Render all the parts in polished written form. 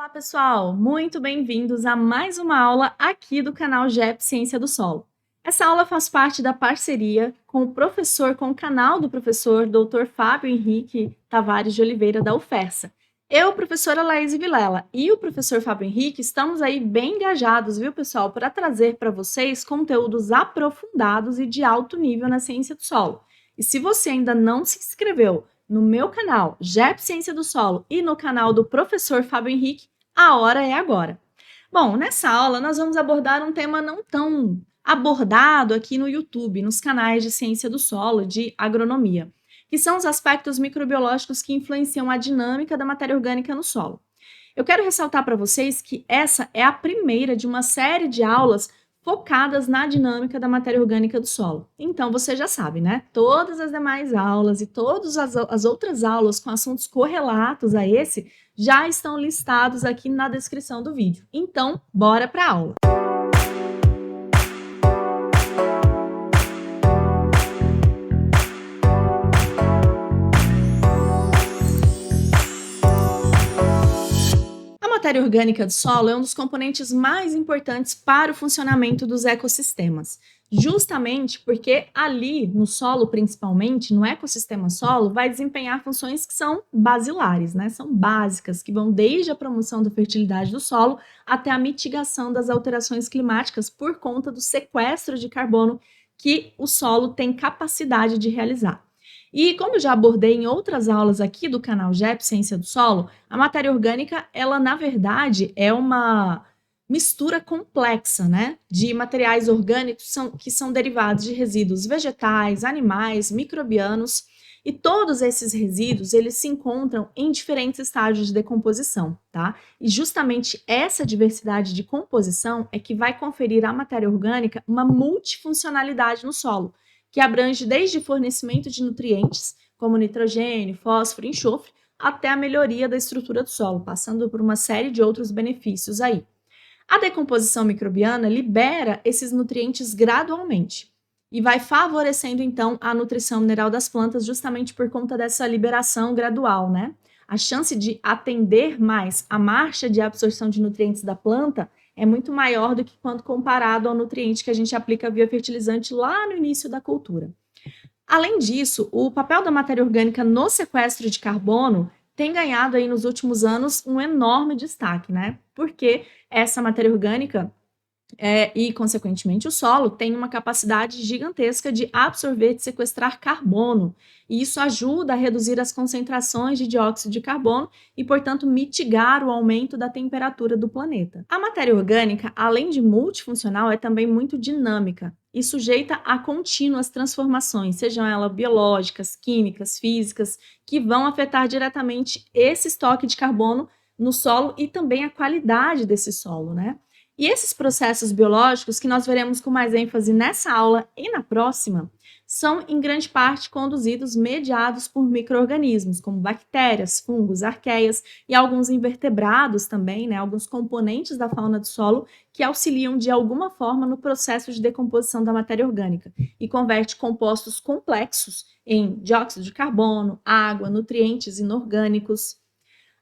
Olá, pessoal! Muito bem-vindos a mais uma aula aqui do canal GEP Ciência do Solo. Essa aula faz parte da parceria com o canal do professor Dr. Fábio Henrique Tavares de Oliveira, da UFERSA. Eu, professora Laís Vilela, e o professor Fábio Henrique estamos aí bem engajados, viu, pessoal, para trazer para vocês conteúdos aprofundados e de alto nível na ciência do solo. E se você ainda não se inscreveu no meu canal GEP Ciência do Solo e no canal do professor Fábio Henrique, a hora é agora. Bom, nessa aula nós vamos abordar um tema não tão abordado aqui no YouTube, nos canais de Ciência do Solo, de agronomia, que são os aspectos microbiológicos que influenciam a dinâmica da matéria orgânica no solo. Eu quero ressaltar para vocês que essa é a primeira de uma série de aulas focadas na dinâmica da matéria orgânica do solo. Então, você já sabe, né? Todas as demais aulas e todas as outras aulas com assuntos correlatos a esse já estão listados aqui na descrição do vídeo. Então, bora para a aula! A matéria orgânica do solo é um dos componentes mais importantes para o funcionamento dos ecossistemas, justamente porque ali no solo, principalmente, no ecossistema solo, vai desempenhar funções que são basilares, né? São básicas, que vão desde a promoção da fertilidade do solo até a mitigação das alterações climáticas por conta do sequestro de carbono que o solo tem capacidade de realizar. E como eu já abordei em outras aulas aqui do canal GEP Ciência do Solo, a matéria orgânica, ela na verdade é uma mistura complexa, né, de materiais orgânicos que são derivados de resíduos vegetais, animais, microbianos, e todos esses resíduos, eles se encontram em diferentes estágios de decomposição, tá? E justamente essa diversidade de composição é que vai conferir à matéria orgânica uma multifuncionalidade no solo, que abrange desde fornecimento de nutrientes, como nitrogênio, fósforo e enxofre, até a melhoria da estrutura do solo, passando por uma série de outros benefícios aí. A decomposição microbiana libera esses nutrientes gradualmente e vai favorecendo, então, a nutrição mineral das plantas justamente por conta dessa liberação gradual, né? A chance de atender mais a marcha de absorção de nutrientes da planta é muito maior do que quando comparado ao nutriente que a gente aplica via fertilizante lá no início da cultura. Além disso, o papel da matéria orgânica no sequestro de carbono tem ganhado aí nos últimos anos um enorme destaque, né? Porque essa matéria orgânica e, consequentemente, o solo tem uma capacidade gigantesca de absorver e sequestrar carbono, e isso ajuda a reduzir as concentrações de dióxido de carbono e, portanto, mitigar o aumento da temperatura do planeta. A matéria orgânica, além de multifuncional, é também muito dinâmica e sujeita a contínuas transformações, sejam elas biológicas, químicas, físicas, que vão afetar diretamente esse estoque de carbono no solo e também a qualidade desse solo, né? E esses processos biológicos, que nós veremos com mais ênfase nessa aula e na próxima, são em grande parte conduzidos mediados por micro-organismos, como bactérias, fungos, arqueias e alguns invertebrados também, né, alguns componentes da fauna do solo que auxiliam de alguma forma no processo de decomposição da matéria orgânica e converte compostos complexos em dióxido de carbono, água, nutrientes inorgânicos.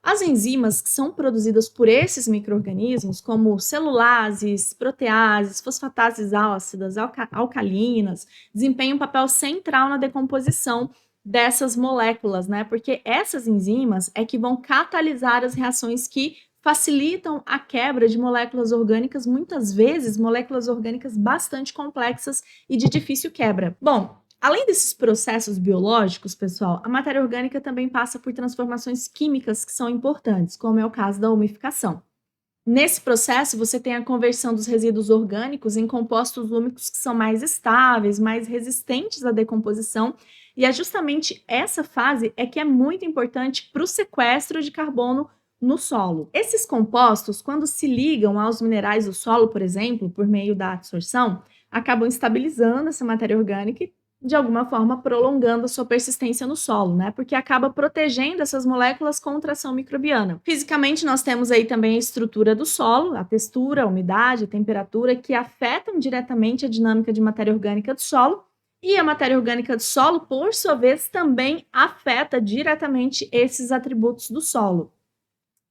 As enzimas que são produzidas por esses micro-organismos, como celulases, proteases, fosfatases ácidas, alcalinas, desempenham um papel central na decomposição dessas moléculas, né? Porque essas enzimas é que vão catalisar as reações que facilitam a quebra de moléculas orgânicas, muitas vezes moléculas orgânicas bastante complexas e de difícil quebra. Bom, além desses processos biológicos, pessoal, a matéria orgânica também passa por transformações químicas que são importantes, como é o caso da umificação. Nesse processo, você tem a conversão dos resíduos orgânicos em compostos úmicos que são mais estáveis, mais resistentes à decomposição, e é justamente essa fase que é muito importante para o sequestro de carbono no solo. Esses compostos, quando se ligam aos minerais do solo, por exemplo, por meio da absorção, acabam estabilizando essa matéria orgânica e de alguma forma prolongando a sua persistência no solo, né? Porque acaba protegendo essas moléculas contra a ação microbiana. Fisicamente, nós temos aí também a estrutura do solo, a textura, a umidade, a temperatura, que afetam diretamente a dinâmica de matéria orgânica do solo. E a matéria orgânica do solo, por sua vez, também afeta diretamente esses atributos do solo.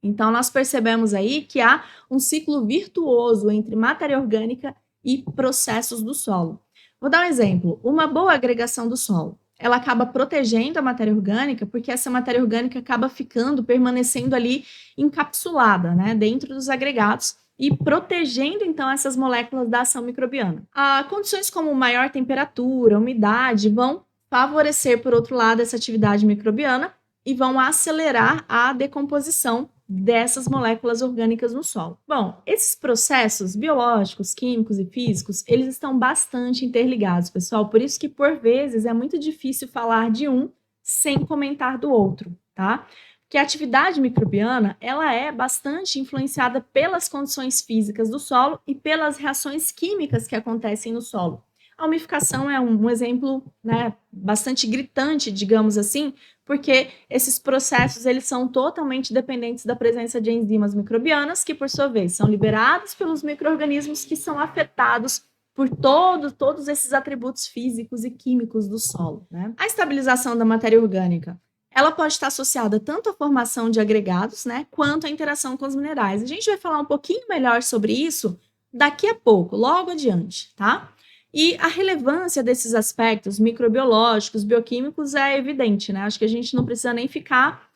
Então, nós percebemos aí que há um ciclo virtuoso entre matéria orgânica e processos do solo. Vou dar um exemplo. Uma boa agregação do solo. Ela acaba protegendo a matéria orgânica, porque essa matéria orgânica acaba ficando, permanecendo ali encapsulada, né, dentro dos agregados e protegendo, então, essas moléculas da ação microbiana. Condições como maior temperatura, umidade, vão favorecer, por outro lado, essa atividade microbiana e vão acelerar a decomposição dessas moléculas orgânicas no solo. Bom, esses processos biológicos, químicos e físicos, eles estão bastante interligados, pessoal, por isso que, por vezes, é muito difícil falar de um sem comentar do outro, tá? Porque a atividade microbiana, ela é bastante influenciada pelas condições físicas do solo e pelas reações químicas que acontecem no solo. A umificação é um exemplo, né, bastante gritante, digamos assim, porque esses processos eles são totalmente dependentes da presença de enzimas microbianas, que por sua vez são liberados pelos micro-organismos que são afetados por todos esses atributos físicos e químicos do solo, né? A estabilização da matéria orgânica, ela pode estar associada tanto à formação de agregados, né, quanto à interação com os minerais. A gente vai falar um pouquinho melhor sobre isso daqui a pouco, logo adiante, tá? E a relevância desses aspectos microbiológicos, bioquímicos é evidente, né? Acho que a gente não precisa nem ficar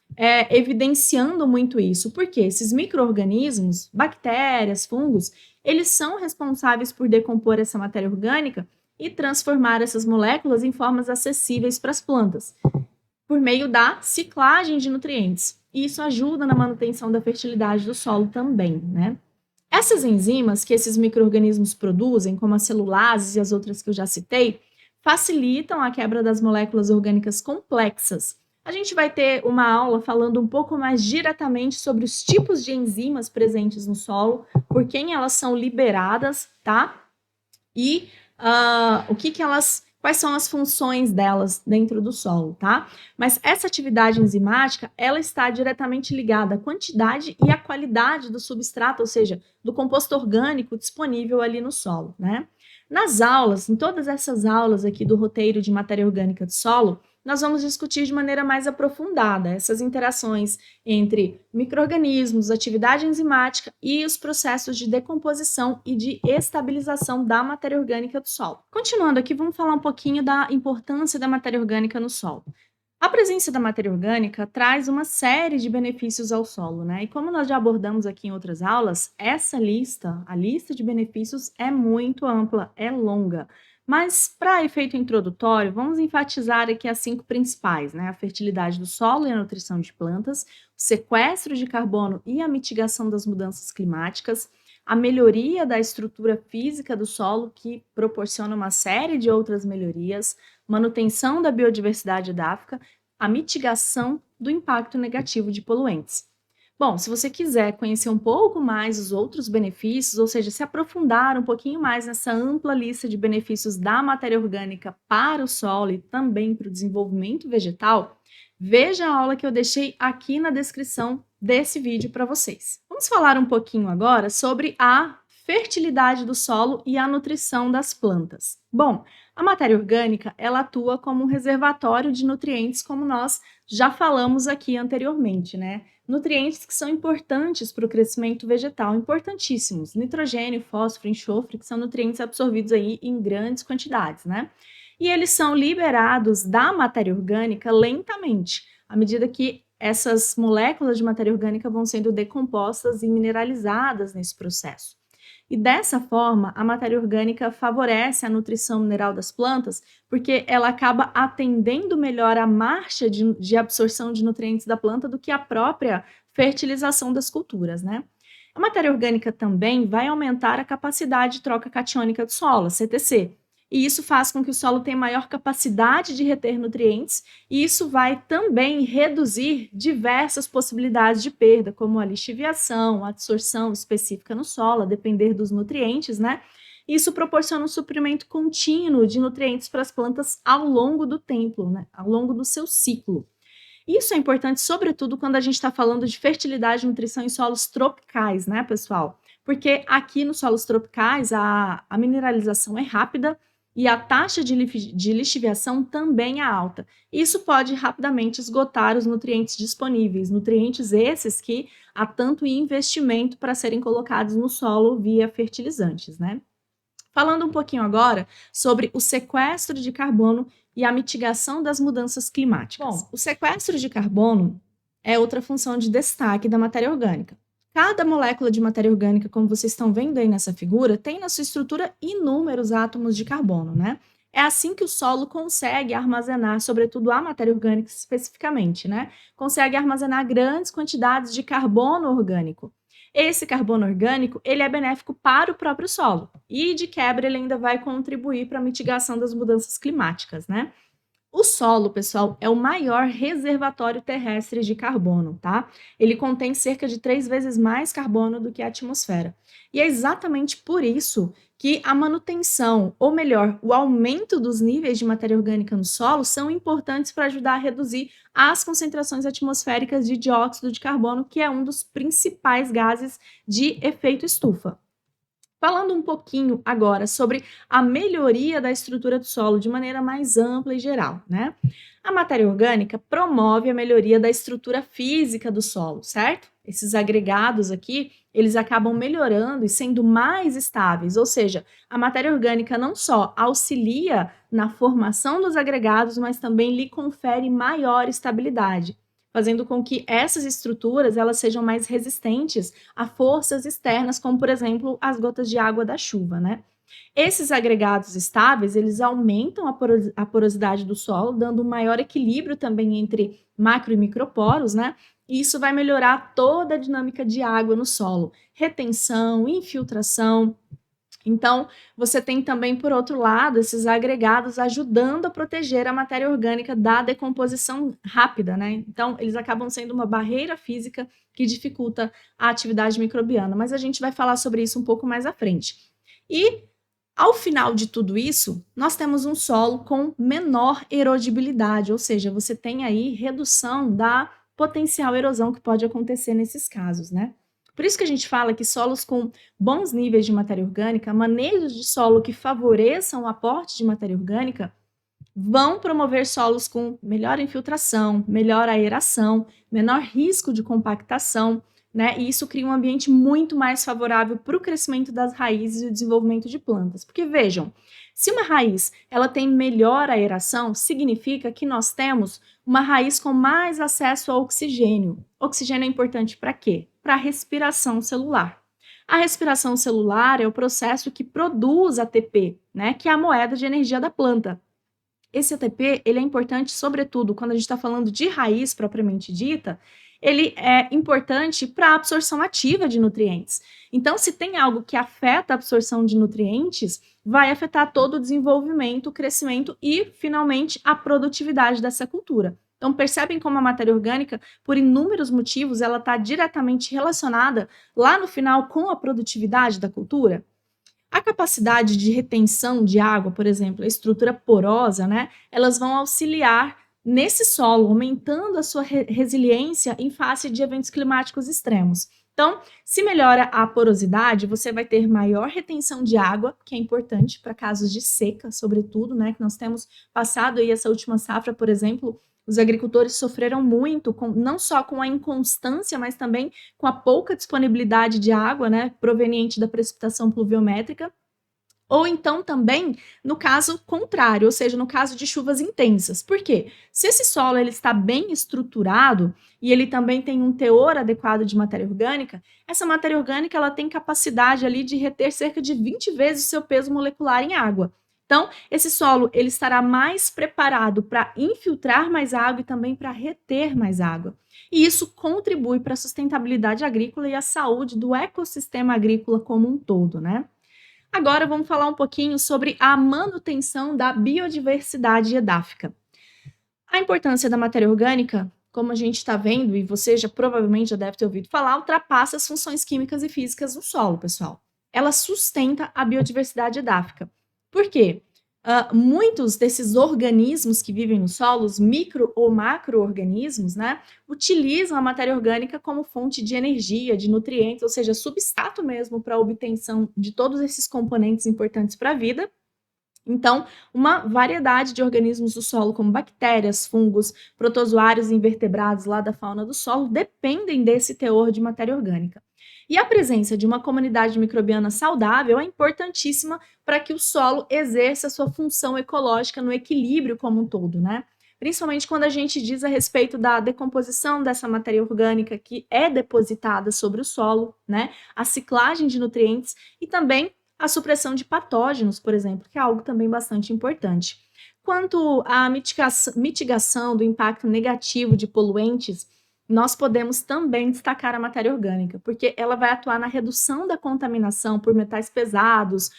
evidenciando muito isso, porque esses micro-organismos, bactérias, fungos, eles são responsáveis por decompor essa matéria orgânica e transformar essas moléculas em formas acessíveis para as plantas, por meio da ciclagem de nutrientes. E isso ajuda na manutenção da fertilidade do solo também, né? Essas enzimas que esses micro-organismos produzem, como as celulases e as outras que eu já citei, facilitam a quebra das moléculas orgânicas complexas. A gente vai ter uma aula falando um pouco mais diretamente sobre os tipos de enzimas presentes no solo, por quem elas são liberadas, tá? E quais são as funções delas dentro do solo, tá? Mas essa atividade enzimática, ela está diretamente ligada à quantidade e à qualidade do substrato, ou seja, do composto orgânico disponível ali no solo, né? Nas aulas, em todas essas aulas aqui do roteiro de matéria orgânica do solo, nós vamos discutir de maneira mais aprofundada essas interações entre micro-organismos, atividade enzimática e os processos de decomposição e de estabilização da matéria orgânica do solo. Continuando aqui, vamos falar um pouquinho da importância da matéria orgânica no solo. A presença da matéria orgânica traz uma série de benefícios ao solo, né? E como nós já abordamos aqui em outras aulas, essa lista, a lista de benefícios é muito ampla, é longa. Mas, para efeito introdutório, vamos enfatizar aqui as 5 principais, né? A fertilidade do solo e a nutrição de plantas, o sequestro de carbono e a mitigação das mudanças climáticas, a melhoria da estrutura física do solo, que proporciona uma série de outras melhorias, manutenção da biodiversidade edáfica, a mitigação do impacto negativo de poluentes. Bom, se você quiser conhecer um pouco mais os outros benefícios, ou seja, se aprofundar um pouquinho mais nessa ampla lista de benefícios da matéria orgânica para o solo e também para o desenvolvimento vegetal, veja a aula que eu deixei aqui na descrição desse vídeo para vocês. Vamos falar um pouquinho agora sobre a fertilidade do solo e a nutrição das plantas. Bom, a matéria orgânica, ela atua como um reservatório de nutrientes, como nós já falamos aqui anteriormente, né? Nutrientes que são importantes para o crescimento vegetal, importantíssimos. Nitrogênio, fósforo, enxofre, que são nutrientes absorvidos aí em grandes quantidades, né? E eles são liberados da matéria orgânica lentamente, à medida que essas moléculas de matéria orgânica vão sendo decompostas e mineralizadas nesse processo. E dessa forma, a matéria orgânica favorece a nutrição mineral das plantas, porque ela acaba atendendo melhor a marcha de absorção de nutrientes da planta do que a própria fertilização das culturas, né? A matéria orgânica também vai aumentar a capacidade de troca catiônica do solo, CTC, e isso faz com que o solo tenha maior capacidade de reter nutrientes, e isso vai também reduzir diversas possibilidades de perda, como a lixiviação, a absorção específica no solo, a depender dos nutrientes, né? Isso proporciona um suprimento contínuo de nutrientes para as plantas ao longo do tempo, né? Ao longo do seu ciclo. Isso é importante, sobretudo, quando a gente está falando de fertilidade e nutrição em solos tropicais, né, pessoal? Porque aqui nos solos tropicais a mineralização é rápida e a taxa de lixiviação também é alta. Isso pode rapidamente esgotar os nutrientes disponíveis, nutrientes esses que há tanto investimento para serem colocados no solo via fertilizantes, né? Falando um pouquinho agora sobre o sequestro de carbono e a mitigação das mudanças climáticas. Bom, o sequestro de carbono é outra função de destaque da matéria orgânica. Cada molécula de matéria orgânica, como vocês estão vendo aí nessa figura, tem na sua estrutura inúmeros átomos de carbono, né? É assim que o solo consegue armazenar, sobretudo a matéria orgânica especificamente, né? Consegue armazenar grandes quantidades de carbono orgânico. Esse carbono orgânico, ele é benéfico para o próprio solo e, de quebra, ele ainda vai contribuir para a mitigação das mudanças climáticas, né? O solo, pessoal, é o maior reservatório terrestre de carbono, tá? Ele contém cerca de 3 vezes mais carbono do que a atmosfera. E é exatamente por isso que a manutenção, ou melhor, o aumento dos níveis de matéria orgânica no solo são importantes para ajudar a reduzir as concentrações atmosféricas de dióxido de carbono, que é um dos principais gases de efeito estufa. Falando um pouquinho agora sobre a melhoria da estrutura do solo de maneira mais ampla e geral, né? A matéria orgânica promove a melhoria da estrutura física do solo, certo? Esses agregados aqui, eles acabam melhorando e sendo mais estáveis, ou seja, a matéria orgânica não só auxilia na formação dos agregados, mas também lhe confere maior estabilidade, fazendo com que essas estruturas elas sejam mais resistentes a forças externas, como por exemplo as gotas de água da chuva, né? Esses agregados estáveis, eles aumentam a porosidade do solo, dando um maior equilíbrio também entre macro e microporos, né? E isso vai melhorar toda a dinâmica de água no solo, retenção, infiltração. Então, você tem também, por outro lado, esses agregados ajudando a proteger a matéria orgânica da decomposição rápida, né? Então, eles acabam sendo uma barreira física que dificulta a atividade microbiana, mas a gente vai falar sobre isso um pouco mais à frente. E, ao final de tudo isso, nós temos um solo com menor erodibilidade, ou seja, você tem aí redução da potencial erosão que pode acontecer nesses casos, né? Por isso que a gente fala que solos com bons níveis de matéria orgânica, manejos de solo que favoreçam o aporte de matéria orgânica, vão promover solos com melhor infiltração, melhor aeração, menor risco de compactação, né? E isso cria um ambiente muito mais favorável para o crescimento das raízes e o desenvolvimento de plantas. Porque vejam, se uma raiz ela tem melhor aeração, significa que nós temos uma raiz com mais acesso ao oxigênio. Oxigênio é importante para quê? Para a respiração celular. A respiração celular é o processo que produz ATP, né? Que é a moeda de energia da planta. Esse ATP, ele é importante, sobretudo, quando a gente está falando de raiz propriamente dita, ele é importante para a absorção ativa de nutrientes. Então, se tem algo que afeta a absorção de nutrientes, vai afetar todo o desenvolvimento, o crescimento e, finalmente, a produtividade dessa cultura. Então, percebem como a matéria orgânica, por inúmeros motivos, ela está diretamente relacionada lá no final com a produtividade da cultura? A capacidade de retenção de água, por exemplo, a estrutura porosa, né? Elas vão auxiliar nesse solo, aumentando a sua resiliência em face de eventos climáticos extremos. Então, se melhora a porosidade, você vai ter maior retenção de água, que é importante para casos de seca, sobretudo, né? Que nós temos passado aí essa última safra, por exemplo, os agricultores sofreram muito, não só com a inconstância, mas também com a pouca disponibilidade de água, né, proveniente da precipitação pluviométrica. Ou então também no caso contrário, ou seja, no caso de chuvas intensas. Por quê? Se esse solo ele está bem estruturado e ele também tem um teor adequado de matéria orgânica, essa matéria orgânica ela tem capacidade ali de reter cerca de 20 vezes o seu peso molecular em água. Então, esse solo ele estará mais preparado para infiltrar mais água e também para reter mais água. E isso contribui para a sustentabilidade agrícola e a saúde do ecossistema agrícola como um todo, né? Agora vamos falar um pouquinho sobre a manutenção da biodiversidade edáfica. A importância da matéria orgânica, como a gente está vendo, e você já provavelmente já deve ter ouvido falar, ultrapassa as funções químicas e físicas do solo, pessoal. Ela sustenta a biodiversidade edáfica. Por quê? Muitos desses organismos que vivem nos solos, micro ou macro-organismos, né, utilizam a matéria orgânica como fonte de energia, de nutrientes, ou seja, substrato mesmo para a obtenção de todos esses componentes importantes para a vida. Então, uma variedade de organismos do solo, como bactérias, fungos, protozoários e invertebrados lá da fauna do solo, dependem desse teor de matéria orgânica. E a presença de uma comunidade microbiana saudável é importantíssima para que o solo exerça sua função ecológica no equilíbrio como um todo, né? Principalmente quando a gente diz a respeito da decomposição dessa matéria orgânica que é depositada sobre o solo, né? A ciclagem de nutrientes e também a supressão de patógenos, por exemplo, que é algo também bastante importante. Quanto à mitigação do impacto negativo de poluentes, nós podemos também destacar a matéria orgânica, porque ela vai atuar na redução da contaminação por metais pesados,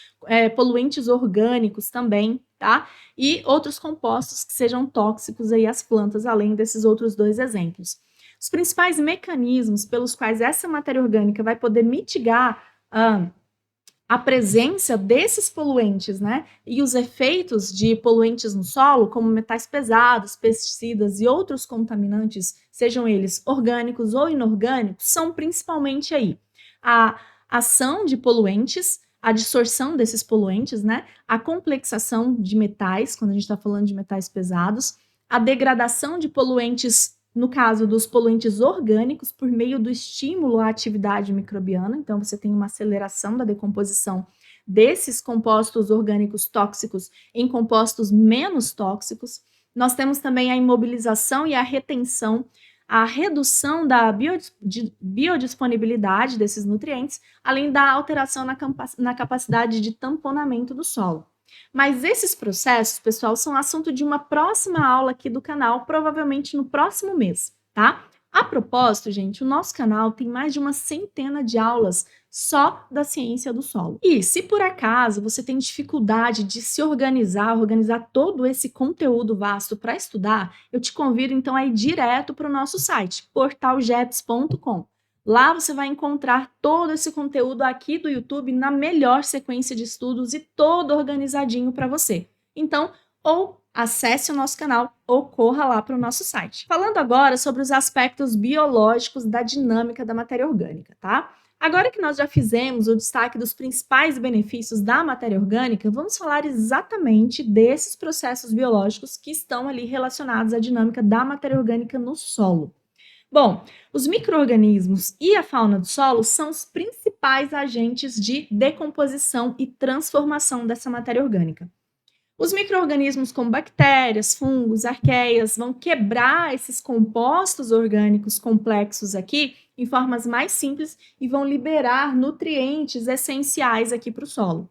poluentes orgânicos também, tá? E outros compostos que sejam tóxicos aí às plantas, além desses outros dois exemplos. Os principais mecanismos pelos quais essa matéria orgânica vai poder mitigar a presença desses poluentes, né, e os efeitos de poluentes no solo, como metais pesados, pesticidas e outros contaminantes, sejam eles orgânicos ou inorgânicos, são principalmente aí a ação de poluentes, a dissorção desses poluentes, né, a complexação de metais, quando a gente está falando de metais pesados, a degradação de poluentes, no caso dos poluentes orgânicos, por meio do estímulo à atividade microbiana. Então, você tem uma aceleração da decomposição desses compostos orgânicos tóxicos em compostos menos tóxicos. Nós temos também a imobilização e a retenção, a redução da biodisponibilidade desses nutrientes, além da alteração na capacidade de tamponamento do solo. Mas esses processos, pessoal, são assunto de uma próxima aula aqui do canal, provavelmente no próximo mês, tá? A propósito, gente, o nosso canal tem mais de uma centena de aulas só da ciência do solo. E se por acaso você tem dificuldade de se organizar todo esse conteúdo vasto para estudar, eu te convido então a ir direto para o nosso site, portalgeps.com. Lá você vai encontrar todo esse conteúdo aqui do YouTube na melhor sequência de estudos e todo organizadinho para você. Então, ou acesse o nosso canal ou corra lá para o nosso site. Falando agora sobre os aspectos biológicos da dinâmica da matéria orgânica, tá? Agora que nós já fizemos o destaque dos principais benefícios da matéria orgânica, vamos falar exatamente desses processos biológicos que estão ali relacionados à dinâmica da matéria orgânica no solo. Bom, os micro-organismos e a fauna do solo são os principais agentes de decomposição e transformação dessa matéria orgânica. Os micro-organismos como bactérias, fungos, arqueias vão quebrar esses compostos orgânicos complexos aqui em formas mais simples e vão liberar nutrientes essenciais aqui para o solo.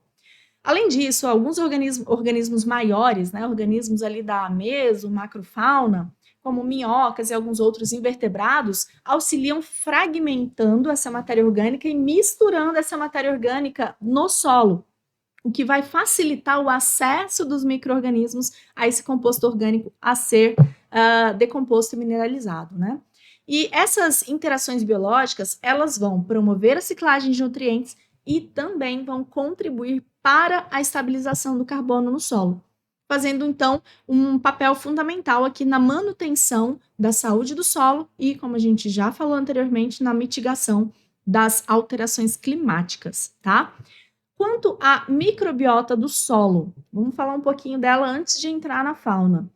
Além disso, alguns organismos maiores, né, organismos ali da meso, macrofauna, como minhocas e alguns outros invertebrados, auxiliam fragmentando essa matéria orgânica e misturando essa matéria orgânica no solo, o que vai facilitar o acesso dos micro-organismos a esse composto orgânico a ser decomposto e mineralizado, né? E essas interações biológicas, elas vão promover a ciclagem de nutrientes e também vão contribuir para a estabilização do carbono no solo, fazendo então um papel fundamental aqui na manutenção da saúde do solo e, como a gente já falou anteriormente, na mitigação das alterações climáticas, tá? Quanto à microbiota do solo, vamos falar um pouquinho dela antes de entrar na fauna.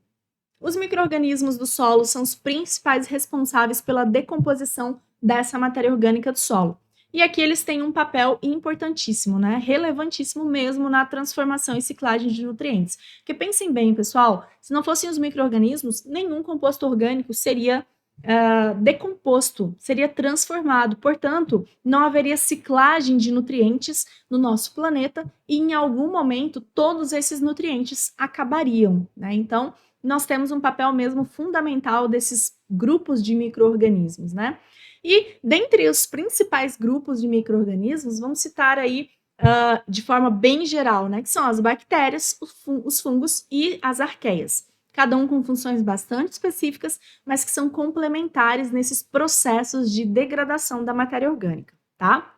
Os micro-organismos do solo são os principais responsáveis pela decomposição dessa matéria orgânica do solo. E aqui eles têm um papel importantíssimo, né? Relevantíssimo mesmo na transformação e ciclagem de nutrientes. Porque pensem bem, pessoal, se não fossem os micro-organismos, nenhum composto orgânico seria decomposto, seria transformado. Portanto, não haveria ciclagem de nutrientes no nosso planeta e em algum momento todos esses nutrientes acabariam, né? Então, nós temos um papel mesmo fundamental desses grupos de micro-organismos, né? E dentre os principais grupos de micro-organismos, vamos citar aí de forma bem geral, né? Que são as bactérias, os fungos e as arqueias. Cada um com funções bastante específicas, mas que são complementares nesses processos de degradação da matéria orgânica, tá?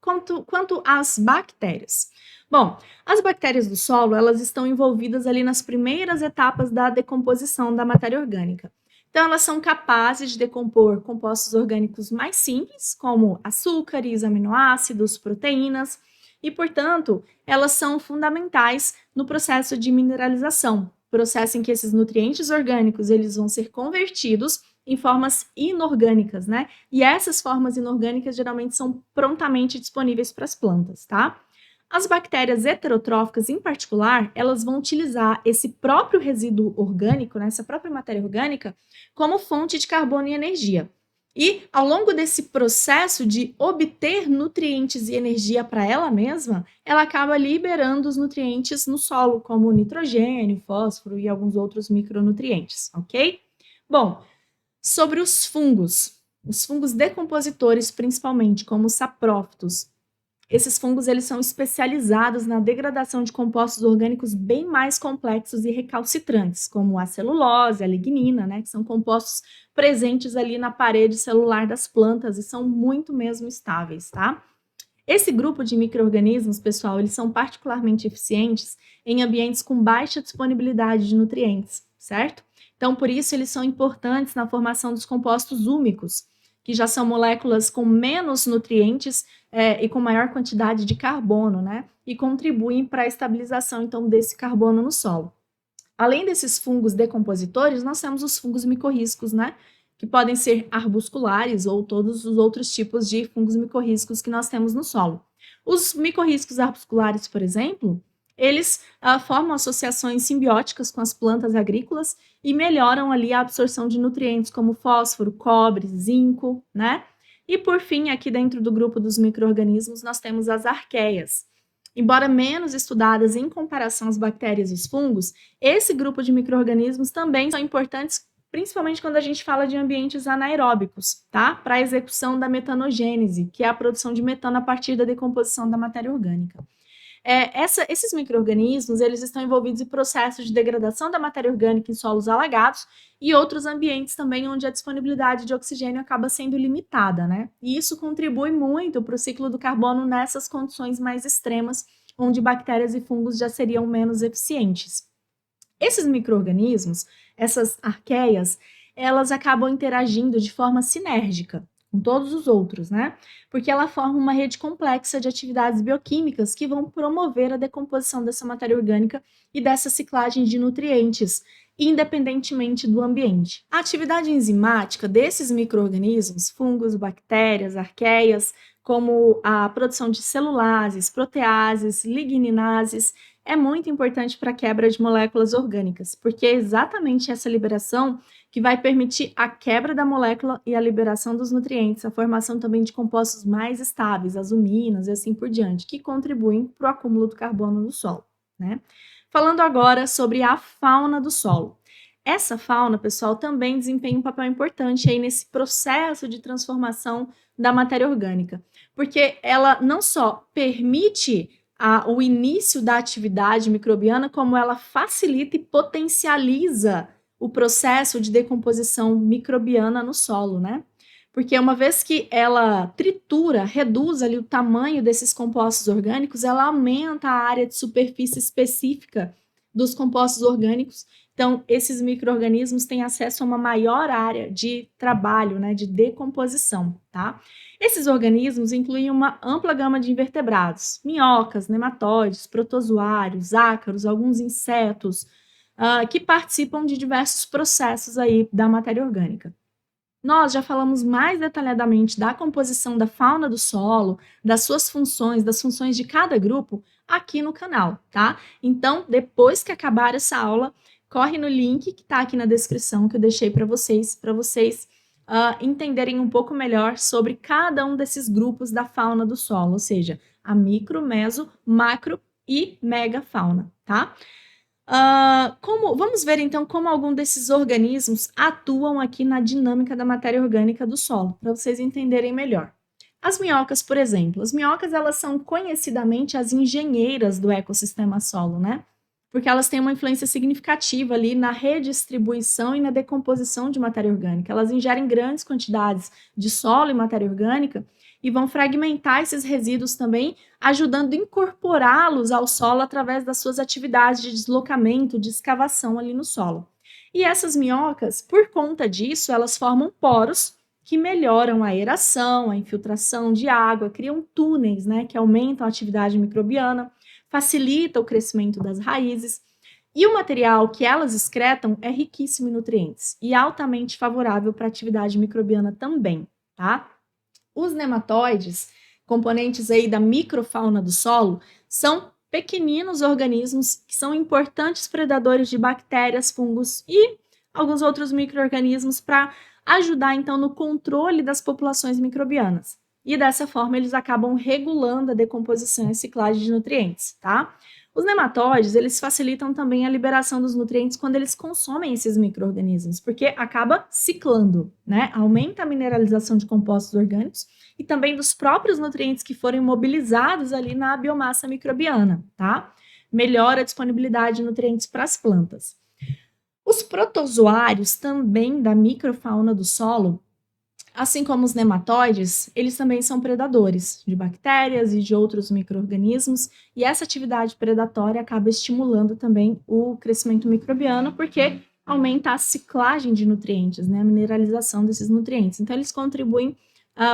Quanto às bactérias. Bom, as bactérias do solo, elas estão envolvidas ali nas primeiras etapas da decomposição da matéria orgânica. Então, elas são capazes de decompor compostos orgânicos mais simples, como açúcares, aminoácidos, proteínas, e, portanto, elas são fundamentais no processo de mineralização, processo em que esses nutrientes orgânicos eles vão ser convertidos em formas inorgânicas, né? E essas formas inorgânicas geralmente são prontamente disponíveis para as plantas, tá? As bactérias heterotróficas, em particular, elas vão utilizar esse próprio resíduo orgânico, né, essa própria matéria orgânica, como fonte de carbono e energia. E, ao longo desse processo de obter nutrientes e energia para ela mesma, ela acaba liberando os nutrientes no solo, como nitrogênio, fósforo e alguns outros micronutrientes, ok? Bom, sobre os fungos decompositores, principalmente, como os saprófitos, esses fungos eles são especializados na degradação de compostos orgânicos bem mais complexos e recalcitrantes, como a celulose, a lignina, né, que são compostos presentes ali na parede celular das plantas e são muito mesmo estáveis, tá? Esse grupo de micro-organismos, pessoal, eles são particularmente eficientes em ambientes com baixa disponibilidade de nutrientes, certo? Então, por isso, eles são importantes na formação dos compostos úmicos, que já são moléculas com menos nutrientes e com maior quantidade de carbono, né? E contribuem para a estabilização, então, desse carbono no solo. Além desses fungos decompositores, nós temos os fungos micorrízicos, né? Que podem ser arbusculares ou todos os outros tipos de fungos micorrízicos que nós temos no solo. Os micorrízicos arbusculares, por exemplo, eles formam associações simbióticas com as plantas agrícolas e melhoram ali a absorção de nutrientes como fósforo, cobre, zinco, né? E por fim, aqui dentro do grupo dos micro-organismos, nós temos as arqueias. Embora menos estudadas em comparação às bactérias e os fungos, esse grupo de micro-organismos também são importantes, principalmente quando a gente fala de ambientes anaeróbicos, tá? Para a execução da metanogênese, que é a produção de metano a partir da decomposição da matéria orgânica. Esses micro-organismos, eles estão envolvidos em processos de degradação da matéria orgânica em solos alagados e outros ambientes também onde a disponibilidade de oxigênio acaba sendo limitada, né? E isso contribui muito para o ciclo do carbono nessas condições mais extremas, onde bactérias e fungos já seriam menos eficientes. Esses micro-organismos, essas arqueias, elas acabam interagindo de forma sinérgica com todos os outros, né? Porque ela forma uma rede complexa de atividades bioquímicas que vão promover a decomposição dessa matéria orgânica e dessa ciclagem de nutrientes, independentemente do ambiente. A atividade enzimática desses micro-organismos, fungos, bactérias, arqueias, como a produção de celulases, proteases, ligninases, é muito importante para a quebra de moléculas orgânicas, porque é exatamente essa liberação que vai permitir a quebra da molécula e a liberação dos nutrientes, a formação também de compostos mais estáveis, as uminas e assim por diante, que contribuem para o acúmulo do carbono no solo, né? Falando agora sobre a fauna do solo. Essa fauna, pessoal, também desempenha um papel importante aí nesse processo de transformação da matéria orgânica, porque ela não só permite o início da atividade microbiana, como ela facilita e potencializa o processo de decomposição microbiana no solo, né? Porque uma vez que ela tritura, reduz ali o tamanho desses compostos orgânicos, ela aumenta a área de superfície específica dos compostos orgânicos. Então, esses micro-organismos têm acesso a uma maior área de trabalho, né, de decomposição, tá? Esses organismos incluem uma ampla gama de invertebrados, minhocas, nematóides, protozoários, ácaros, alguns insetos, que participam de diversos processos aí da matéria orgânica. Nós já falamos mais detalhadamente da composição da fauna do solo, das suas funções, das funções de cada grupo aqui no canal, tá? Então, depois que acabar essa aula, corre no link que está aqui na descrição que eu deixei para vocês entenderem um pouco melhor sobre cada um desses grupos da fauna do solo, ou seja, a micro, meso, macro e megafauna, tá? Vamos ver então como algum desses organismos atuam aqui na dinâmica da matéria orgânica do solo, para vocês entenderem melhor. As minhocas, por exemplo, as minhocas elas são conhecidamente as engenheiras do ecossistema solo, né? Porque elas têm uma influência significativa ali na redistribuição e na decomposição de matéria orgânica. Elas ingerem grandes quantidades de solo e matéria orgânica e vão fragmentar esses resíduos também, ajudando a incorporá-los ao solo através das suas atividades de deslocamento, de escavação ali no solo. E essas minhocas, por conta disso, elas formam poros que melhoram a aeração, a infiltração de água, criam túneis, né, que aumentam a atividade microbiana, facilita o crescimento das raízes. E o material que elas excretam é riquíssimo em nutrientes e altamente favorável para a atividade microbiana também, tá? Os nematóides, componentes aí da microfauna do solo, são pequeninos organismos que são importantes predadores de bactérias, fungos e alguns outros micro-organismos para ajudar, então, no controle das populações microbianas. E dessa forma, eles acabam regulando a decomposição e a ciclagem de nutrientes, tá? Os nematóides, eles facilitam também a liberação dos nutrientes quando eles consomem esses micro-organismos, porque acaba ciclando, né? Aumenta a mineralização de compostos orgânicos e também dos próprios nutrientes que forem mobilizados ali na biomassa microbiana, tá? Melhora a disponibilidade de nutrientes para as plantas. Os protozoários também da microfauna do solo, assim como os nematóides, eles também são predadores de bactérias e de outros micro-organismos, e essa atividade predatória acaba estimulando também o crescimento microbiano, porque aumenta a ciclagem de nutrientes, né, a mineralização desses nutrientes. Então, eles contribuem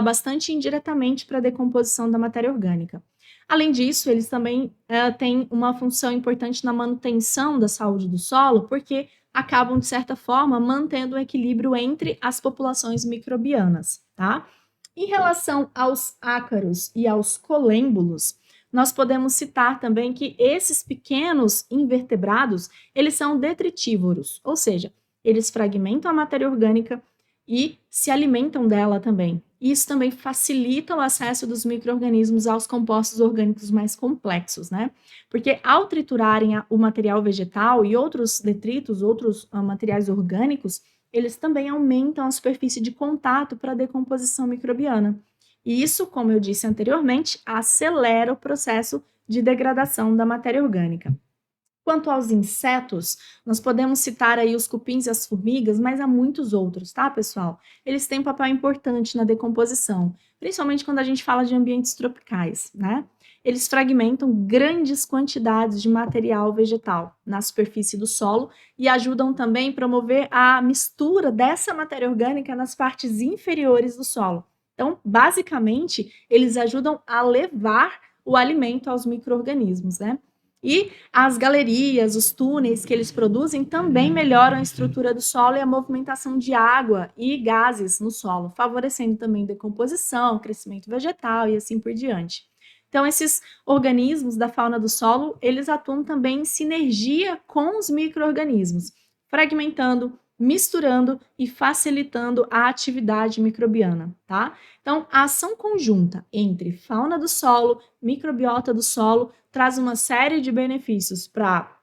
bastante indiretamente para a decomposição da matéria orgânica. Além disso, eles também têm uma função importante na manutenção da saúde do solo, porque acabam, de certa forma, mantendo o equilíbrio entre as populações microbianas, tá? Em relação aos ácaros e aos colêmbulos, nós podemos citar também que esses pequenos invertebrados, eles são detritívoros, ou seja, eles fragmentam a matéria orgânica e se alimentam dela também. Isso também facilita o acesso dos micro-organismos aos compostos orgânicos mais complexos, né? Porque ao triturarem o material vegetal e outros detritos, outros materiais orgânicos, eles também aumentam a superfície de contato para a decomposição microbiana. E isso, como eu disse anteriormente, acelera o processo de degradação da matéria orgânica. Quanto aos insetos, nós podemos citar aí os cupins e as formigas, mas há muitos outros, tá, pessoal? Eles têm um papel importante na decomposição, principalmente quando a gente fala de ambientes tropicais, né? Eles fragmentam grandes quantidades de material vegetal na superfície do solo e ajudam também a promover a mistura dessa matéria orgânica nas partes inferiores do solo. Então, basicamente, eles ajudam a levar o alimento aos micro-organismos, né? E as galerias, os túneis que eles produzem também melhoram a estrutura do solo e a movimentação de água e gases no solo, favorecendo também decomposição, crescimento vegetal e assim por diante. Então, esses organismos da fauna do solo, eles atuam também em sinergia com os micro-organismos, fragmentando, misturando e facilitando a atividade microbiana, tá? Então, a ação conjunta entre fauna do solo, microbiota do solo, traz uma série de benefícios para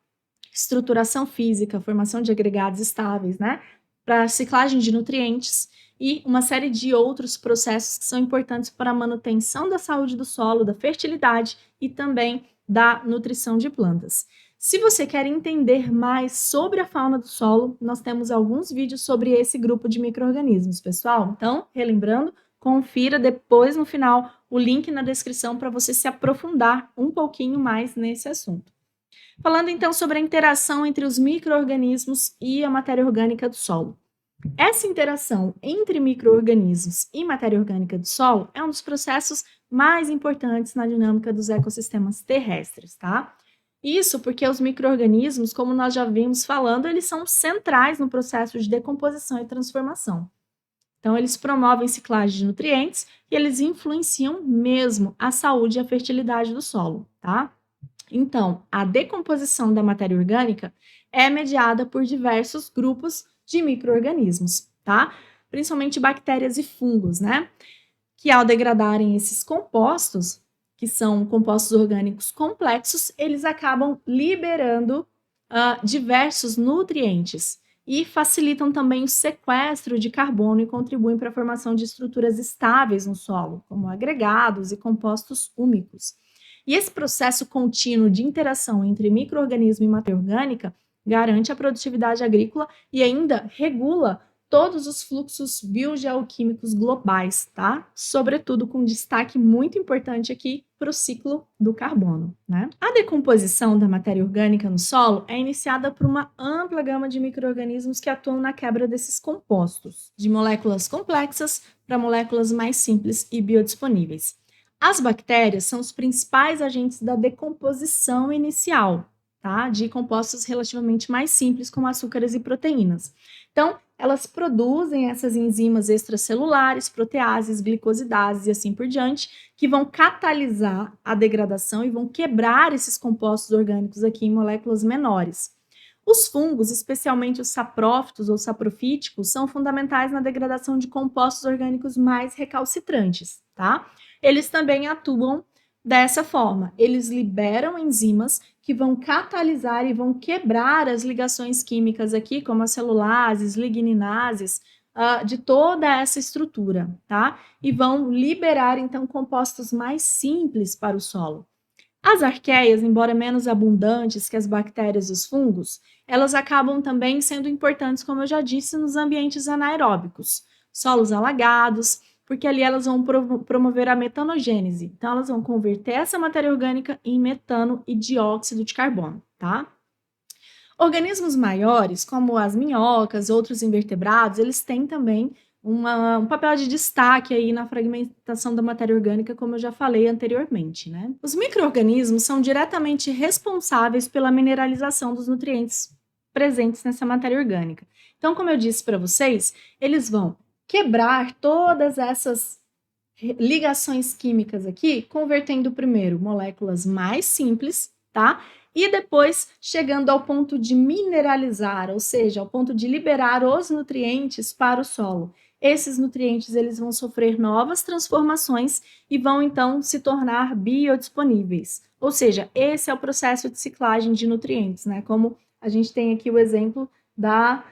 estruturação física, formação de agregados estáveis, né? Para ciclagem de nutrientes e uma série de outros processos que são importantes para a manutenção da saúde do solo, da fertilidade e também da nutrição de plantas. Se você quer entender mais sobre a fauna do solo, nós temos alguns vídeos sobre esse grupo de micro-organismos, pessoal. Então, relembrando, confira depois no final o link na descrição para você se aprofundar um pouquinho mais nesse assunto. Falando então sobre a interação entre os micro-organismos e a matéria orgânica do solo. Essa interação entre micro-organismos e matéria orgânica do solo é um dos processos mais importantes na dinâmica dos ecossistemas terrestres, tá? Isso porque os micro-organismos, como nós já vimos falando, eles são centrais no processo de decomposição e transformação. Então, eles promovem ciclagem de nutrientes e eles influenciam mesmo a saúde e a fertilidade do solo, tá? Então, a decomposição da matéria orgânica é mediada por diversos grupos de micro-organismos, tá? Principalmente bactérias e fungos, né? Que ao degradarem esses compostos, que são compostos orgânicos complexos, eles acabam liberando diversos nutrientes e facilitam também o sequestro de carbono e contribuem para a formação de estruturas estáveis no solo, como agregados e compostos úmicos. E esse processo contínuo de interação entre micro-organismo e matéria orgânica garante a produtividade agrícola e ainda regula todos os fluxos biogeoquímicos globais, tá? Sobretudo com destaque muito importante aqui para o ciclo do carbono, né? A decomposição da matéria orgânica no solo é iniciada por uma ampla gama de micro-organismos que atuam na quebra desses compostos, de moléculas complexas para moléculas mais simples e biodisponíveis. As bactérias são os principais agentes da decomposição inicial, tá? De compostos relativamente mais simples, como açúcares e proteínas. Então, elas produzem essas enzimas extracelulares, proteases, glicosidases e assim por diante, que vão catalisar a degradação e vão quebrar esses compostos orgânicos aqui em moléculas menores. Os fungos, especialmente os saprófitos ou saprofíticos, são fundamentais na degradação de compostos orgânicos mais recalcitrantes, tá? Eles também atuam dessa forma, eles liberam enzimas que vão catalisar e vão quebrar as ligações químicas aqui, como as celulases, ligninases, de toda essa estrutura, tá? E vão liberar, então, compostos mais simples para o solo. As arqueias, embora menos abundantes que as bactérias e os fungos, elas acabam também sendo importantes, como eu já disse, nos ambientes anaeróbicos, solos alagados, porque ali elas vão promover a metanogênese. Então, elas vão converter essa matéria orgânica em metano e dióxido de carbono, tá? Organismos maiores, como as minhocas, outros invertebrados, eles têm também um papel de destaque aí na fragmentação da matéria orgânica, como eu já falei anteriormente, né? Os micro-organismos são diretamente responsáveis pela mineralização dos nutrientes presentes nessa matéria orgânica. Então, como eu disse para vocês, eles vão quebrar todas essas ligações químicas aqui, convertendo primeiro moléculas mais simples, tá? E depois chegando ao ponto de mineralizar, ou seja, ao ponto de liberar os nutrientes para o solo. Esses nutrientes eles vão sofrer novas transformações e vão então se tornar biodisponíveis. Ou seja, esse é o processo de ciclagem de nutrientes, né? Como a gente tem aqui o exemplo da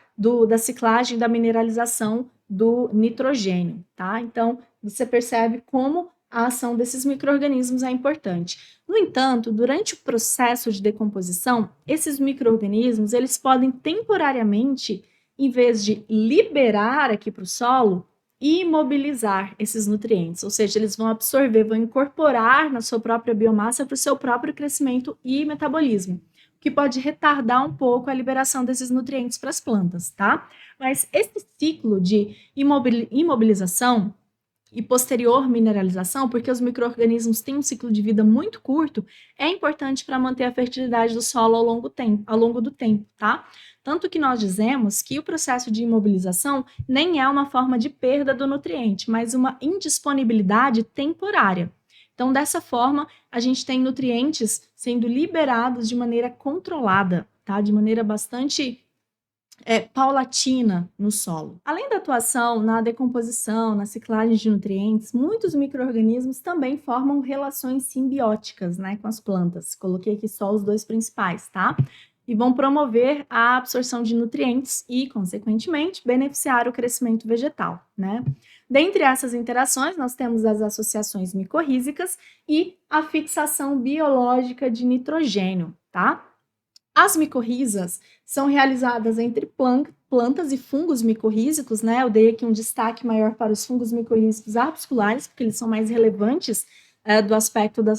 ciclagem da mineralização do nitrogênio, tá? Então, você percebe como a ação desses micro-organismos é importante. No entanto, durante o processo de decomposição, esses micro-organismos, eles podem temporariamente, em vez de liberar aqui para o solo, imobilizar esses nutrientes, ou seja, eles vão absorver, vão incorporar na sua própria biomassa para o seu próprio crescimento e metabolismo, que pode retardar um pouco a liberação desses nutrientes para as plantas, tá? Mas esse ciclo de imobilização e posterior mineralização, porque os micro-organismos têm um ciclo de vida muito curto, é importante para manter a fertilidade do solo ao longo do tempo, tá? Tanto que nós dizemos que o processo de imobilização nem é uma forma de perda do nutriente, mas uma indisponibilidade temporária. Então, dessa forma, a gente tem nutrientes sendo liberados de maneira controlada, tá? De maneira bastante paulatina no solo. Além da atuação na decomposição, na ciclagem de nutrientes, muitos micro-organismos também formam relações simbióticas, né, com as plantas. Coloquei aqui só os dois principais, tá? E vão promover a absorção de nutrientes e, consequentemente, beneficiar o crescimento vegetal, né? Dentre essas interações, nós temos as associações micorrízicas e a fixação biológica de nitrogênio, tá? As micorrizas são realizadas entre plantas e fungos micorrízicos, né? Eu dei aqui um destaque maior para os fungos micorrízicos arbusculares, porque eles são mais relevantes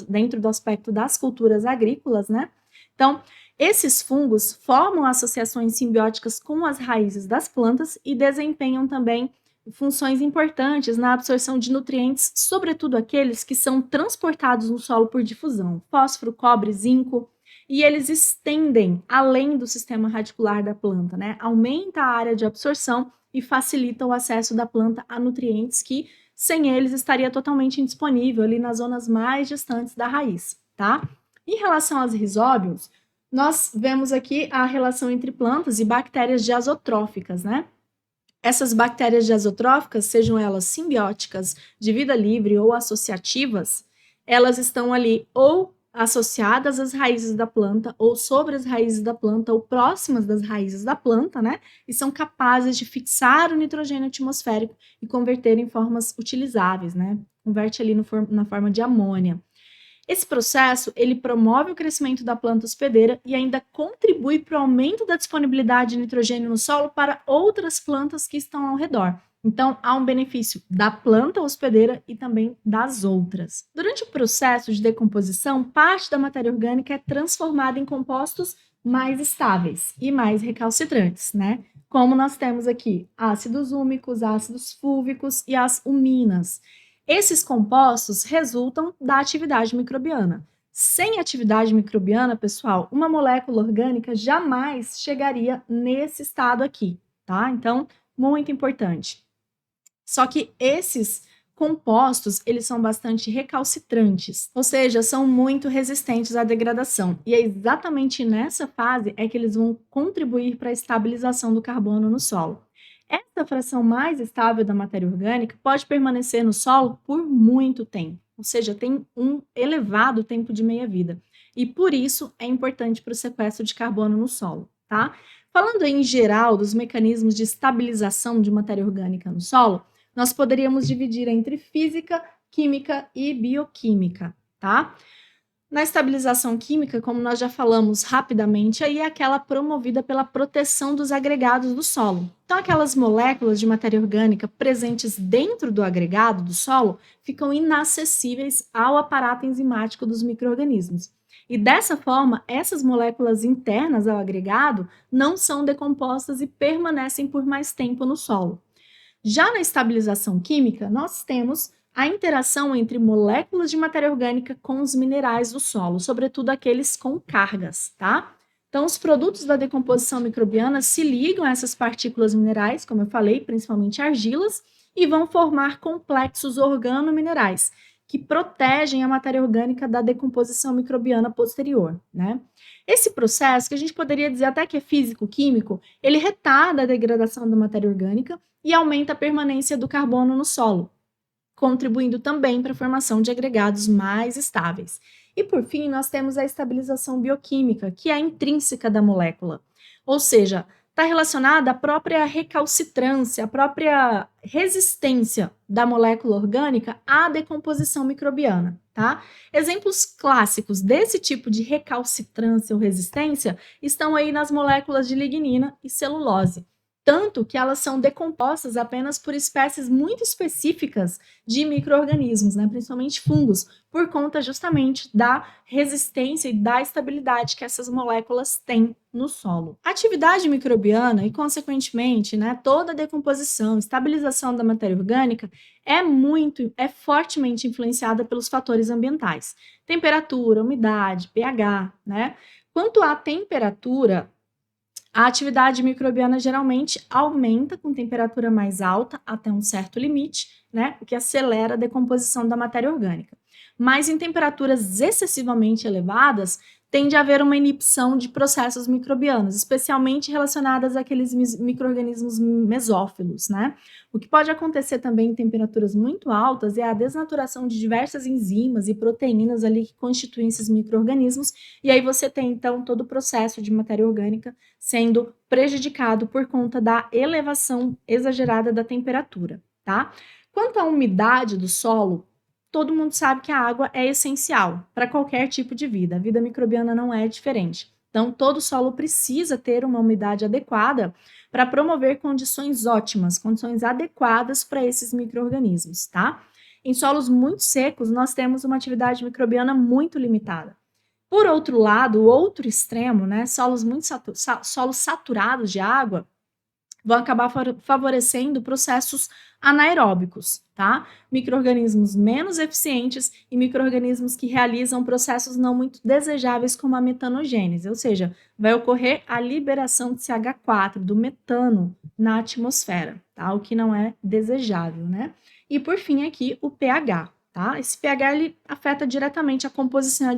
dentro do aspecto das culturas agrícolas, né? Então, esses fungos formam associações simbióticas com as raízes das plantas e desempenham também funções importantes na absorção de nutrientes, sobretudo aqueles que são transportados no solo por difusão, fósforo, cobre, zinco, e eles estendem além do sistema radicular da planta, né? Aumenta a área de absorção e facilita o acesso da planta a nutrientes que, sem eles, estaria totalmente indisponível ali nas zonas mais distantes da raiz, tá? Em relação aos rizóbios, nós vemos aqui a relação entre plantas e bactérias diazotróficas, né? Essas bactérias diazotróficas, sejam elas simbióticas, de vida livre ou associativas, elas estão ali ou associadas às raízes da planta, ou sobre as raízes da planta, ou próximas das raízes da planta, né? E são capazes de fixar o nitrogênio atmosférico e converter em formas utilizáveis, né? Converte ali na forma de amônia. Esse processo, ele promove o crescimento da planta hospedeira e ainda contribui para o aumento da disponibilidade de nitrogênio no solo para outras plantas que estão ao redor. Então, há um benefício da planta hospedeira e também das outras. Durante o processo de decomposição, parte da matéria orgânica é transformada em compostos mais estáveis e mais recalcitrantes, né? Como nós temos aqui ácidos úmicos, ácidos fúlvicos e as uminas. Esses compostos resultam da atividade microbiana. Sem atividade microbiana, pessoal, uma molécula orgânica jamais chegaria nesse estado aqui, tá? Então, muito importante. Só que esses compostos, eles são bastante recalcitrantes, ou seja, são muito resistentes à degradação. E é exatamente nessa fase é que eles vão contribuir para a estabilização do carbono no solo. Essa fração mais estável da matéria orgânica pode permanecer no solo por muito tempo, ou seja, tem um elevado tempo de meia-vida. E por isso é importante para o sequestro de carbono no solo, tá? Falando em geral dos mecanismos de estabilização de matéria orgânica no solo, nós poderíamos dividir entre física, química e bioquímica, tá? Na estabilização química, como nós já falamos rapidamente, aí é aquela promovida pela proteção dos agregados do solo. Então, aquelas moléculas de matéria orgânica presentes dentro do agregado do solo ficam inacessíveis ao aparato enzimático dos micro-organismos. E dessa forma, essas moléculas internas ao agregado não são decompostas e permanecem por mais tempo no solo. Já na estabilização química, nós temos a interação entre moléculas de matéria orgânica com os minerais do solo, sobretudo aqueles com cargas, tá? Então, os produtos da decomposição microbiana se ligam a essas partículas minerais, como eu falei, principalmente argilas, e vão formar complexos organominerais, que protegem a matéria orgânica da decomposição microbiana posterior, né? Esse processo, que a gente poderia dizer até que é físico-químico, ele retarda a degradação da matéria orgânica e aumenta a permanência do carbono no solo, contribuindo também para a formação de agregados mais estáveis. E por fim, nós temos a estabilização bioquímica, que é intrínseca da molécula, ou seja, está relacionada à própria recalcitrância, à própria resistência da molécula orgânica à decomposição microbiana, tá? Exemplos clássicos desse tipo de recalcitrância ou resistência estão aí nas moléculas de lignina e celulose. Tanto que elas são decompostas apenas por espécies muito específicas de micro-organismos, né, principalmente fungos, por conta justamente da resistência e da estabilidade que essas moléculas têm no solo. A atividade microbiana e, consequentemente, né, toda a decomposição, estabilização da matéria orgânica é fortemente influenciada pelos fatores ambientais. Temperatura, umidade, pH, né? Quanto à temperatura, a atividade microbiana geralmente aumenta com temperatura mais alta até um certo limite, né, o que acelera a decomposição da matéria orgânica. Mas em temperaturas excessivamente elevadas, tende a haver uma inibição de processos microbianos, especialmente relacionadas àqueles micro-organismos mesófilos, né? O que pode acontecer também em temperaturas muito altas é a desnaturação de diversas enzimas e proteínas ali que constituem esses micro-organismos, e aí você tem, então, todo o processo de matéria orgânica sendo prejudicado por conta da elevação exagerada da temperatura, tá? Quanto à umidade do solo, todo mundo sabe que a água é essencial para qualquer tipo de vida. A vida microbiana não é diferente. Então, todo solo precisa ter uma umidade adequada para promover condições ótimas, condições adequadas para esses micro-organismos, tá? Em solos muito secos, nós temos uma atividade microbiana muito limitada. Por outro lado, o outro extremo, né, solos saturados de água, vão acabar favorecendo processos anaeróbicos, tá? Micro-organismos menos eficientes e micro-organismos que realizam processos não muito desejáveis como a metanogênese, ou seja, vai ocorrer a liberação de CH4, do metano, na atmosfera, tá? O que não é desejável, né? E por fim aqui o pH, tá? Esse pH ele afeta diretamente a composição e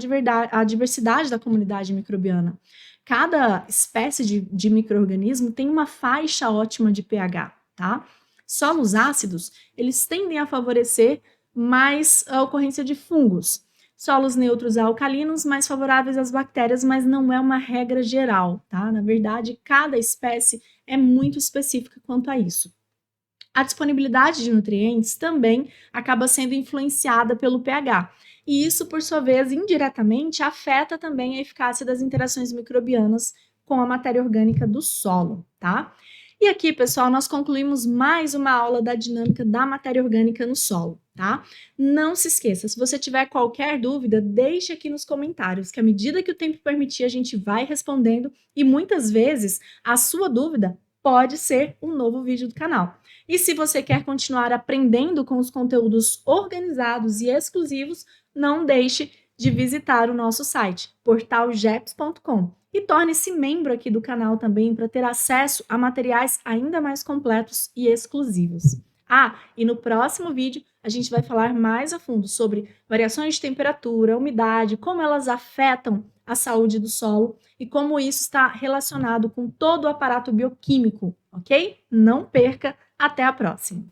a diversidade da comunidade microbiana. Cada espécie de micro-organismo tem uma faixa ótima de pH, tá? Solos ácidos, eles tendem a favorecer mais a ocorrência de fungos. Solos neutros a alcalinos, mais favoráveis às bactérias, mas não é uma regra geral, tá? Na verdade, cada espécie é muito específica quanto a isso. A disponibilidade de nutrientes também acaba sendo influenciada pelo pH. e isso, por sua vez, indiretamente, afeta também a eficácia das interações microbianas com a matéria orgânica do solo, tá? E aqui, pessoal, nós concluímos mais uma aula da dinâmica da matéria orgânica no solo, tá? Não se esqueça, se você tiver qualquer dúvida, deixe aqui nos comentários, que à medida que o tempo permitir, a gente vai respondendo e muitas vezes a sua dúvida pode ser um novo vídeo do canal. E se você quer continuar aprendendo com os conteúdos organizados e exclusivos, não deixe de visitar o nosso site, portalgeps.com, e torne-se membro aqui do canal também para ter acesso a materiais ainda mais completos e exclusivos. Ah, e no próximo vídeo a gente vai falar mais a fundo sobre variações de temperatura, umidade, como elas afetam a saúde do solo e como isso está relacionado com todo o aparato bioquímico, ok? Não perca, até a próxima!